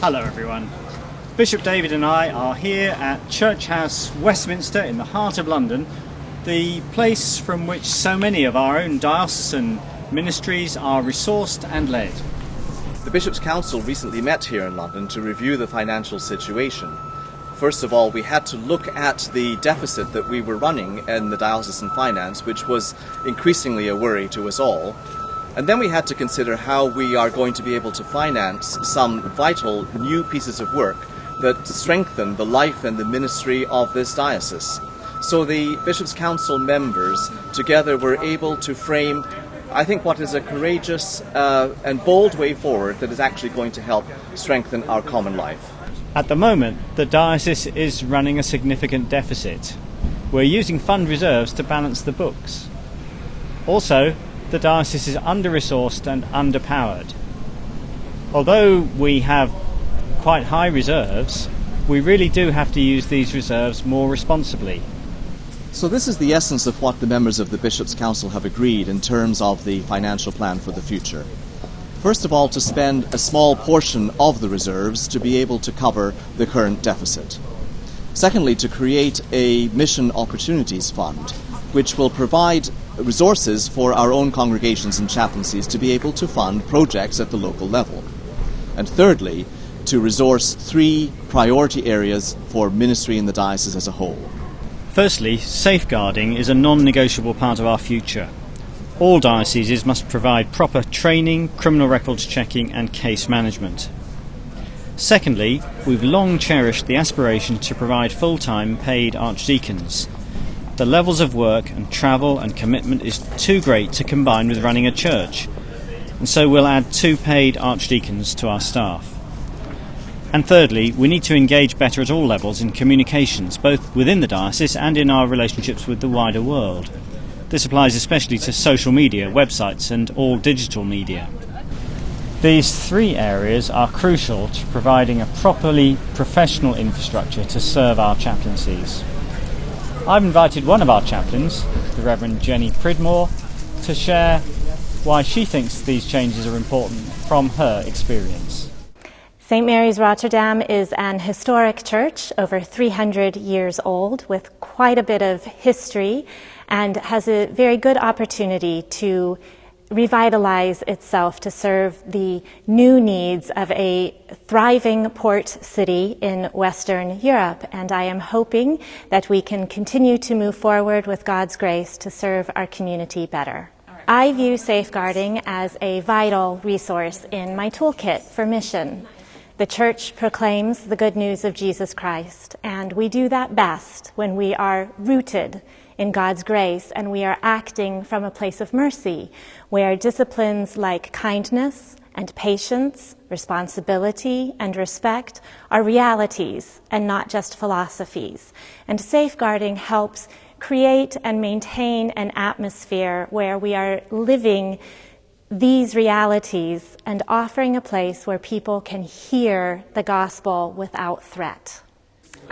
Hello everyone. Bishop David and I are here at Church House, Westminster in the heart of London, the place from which so many of our own diocesan ministries are resourced and led. The Bishops' Council recently met here in London to review the financial situation. First of all, we had to look at the deficit that we were running in the diocesan finance, which was increasingly a worry to us all. And then we had to consider how we are going to be able to finance some vital new pieces of work that strengthen the life and the ministry of this diocese. So the Bishops' Council members together were able to frame, I think, what is a courageous and bold way forward that is actually going to help strengthen our common life. At the moment, the diocese is running a significant deficit. We're using fund reserves to balance the books. Also, the diocese is under-resourced and underpowered. Although we have quite high reserves, we really do have to use these reserves more responsibly. So this is the essence of what the members of the Bishops' Council have agreed in terms of the financial plan for the future. First of all, to spend a small portion of the reserves to be able to cover the current deficit. Secondly, to create a Mission Opportunities Fund, which will provide resources for our own congregations and chaplaincies to be able to fund projects at the local level. And thirdly, to resource 3 priority areas for ministry in the diocese as a whole. Firstly, safeguarding is a non-negotiable part of our future. All dioceses must provide proper training, criminal records checking and case management. Secondly, we've long cherished the aspiration to provide full-time paid archdeacons. The levels of work and travel and commitment is too great to combine with running a church, and so we'll add 2 paid archdeacons to our staff. And thirdly, we need to engage better at all levels in communications, both within the diocese and in our relationships with the wider world. This applies especially to social media, websites and all digital media. These 3 areas are crucial to providing a properly professional infrastructure to serve our chaplaincies. I've invited one of our chaplains, the Reverend Jenny Pridmore, to share why she thinks these changes are important from her experience. St. Mary's Rotterdam is an historic church, over 300 years old, with quite a bit of history, and has a very good opportunity to revitalize itself to serve the new needs of a thriving port city in Western Europe. And I am hoping that we can continue to move forward with God's grace to serve our community better. I view safeguarding as a vital resource in my toolkit for mission. The Church proclaims the good news of Jesus Christ, and we do that best when we are rooted in God's grace and we are acting from a place of mercy, where disciplines like kindness and patience, responsibility and respect are realities and not just philosophies. And safeguarding helps create and maintain an atmosphere where we are living these realities and offering a place where people can hear the gospel without threat.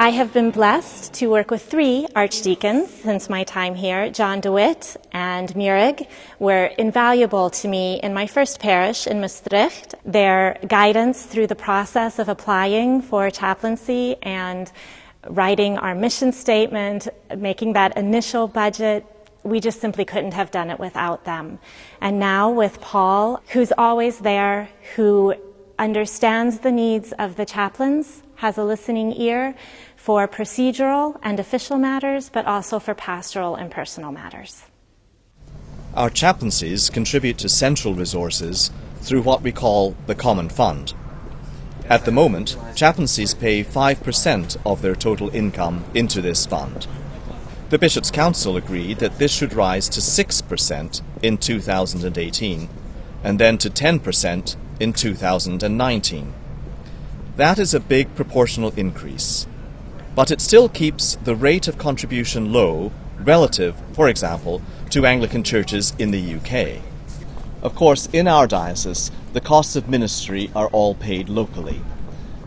I have been blessed to work with 3 archdeacons since my time here. John DeWitt and Murig were invaluable to me in my first parish in Maastricht. Their guidance through the process of applying for chaplaincy and writing our mission statement, making that initial budget, we just simply couldn't have done it without them. And now with Paul, who's always there, who understands the needs of the chaplains, has a listening ear for procedural and official matters, but also for pastoral and personal matters. Our chaplaincies contribute to central resources through what we call the Common Fund. At the moment, chaplaincies pay 5% of their total income into this fund. The Bishops' Council agreed that this should rise to 6% in 2018, and then to 10% in 2019. That is a big proportional increase, but it still keeps the rate of contribution low relative, for example, to Anglican churches in the UK. Of course, in our diocese, the costs of ministry are all paid locally,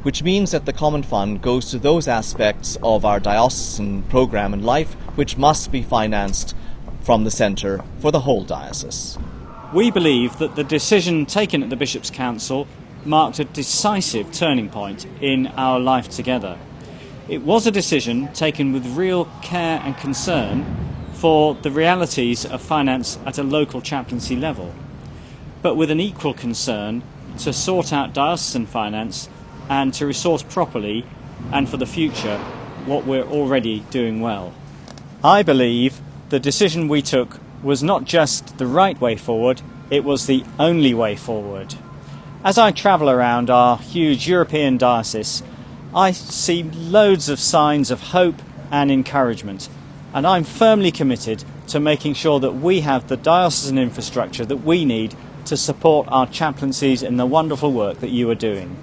which means that the Common Fund goes to those aspects of our diocesan programme and life which must be financed from the centre for the whole diocese. We believe that the decision taken at the Bishops' Council marked a decisive turning point in our life together. It was a decision taken with real care and concern for the realities of finance at a local chaplaincy level, but with an equal concern to sort out diocesan finance and to resource properly and for the future what we're already doing well. I believe the decision we took was not just the right way forward, it was the only way forward. As I travel around our huge European diocese, I see loads of signs of hope and encouragement, and I'm firmly committed to making sure that we have the diocesan infrastructure that we need to support our chaplaincies in the wonderful work that you are doing.